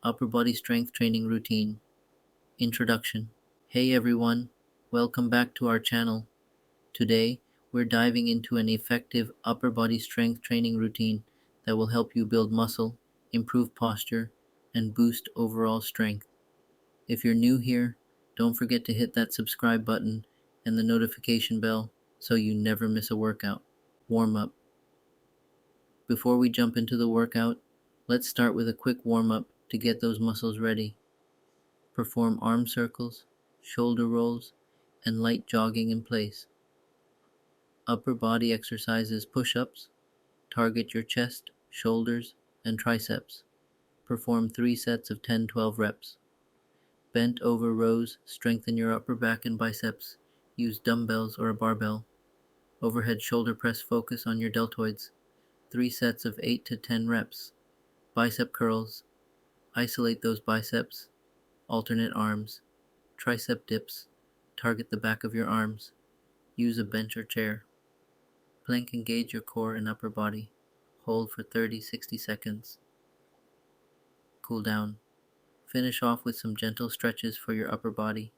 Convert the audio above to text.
Upper body strength training routine. Introduction. Hey everyone, welcome back to our channel. Today, we're diving into an effective upper body strength training routine that will help you build muscle, improve posture, and boost overall strength. If you're new here, don't forget to hit that subscribe button and the notification bell so you never miss a workout. Warm up. Before we jump into the workout, let's start with a quick warm up to get those muscles ready. Perform arm circles, shoulder rolls, and light jogging in place. Upper body exercises push-ups. Target your chest, shoulders, and triceps. Perform 3 sets of 10-12 reps. Bent over rows strengthen your upper back and biceps. Use dumbbells or a barbell. Overhead shoulder press focus on your deltoids. 3 sets of 8 to 10 reps. Bicep curls. Isolate those biceps. Alternate arms. Tricep dips. Target the back of your arms. Use a bench or chair. Plank engage your core and upper body. Hold for 30-60 seconds. Cool down. Finish off with some gentle stretches for your upper body.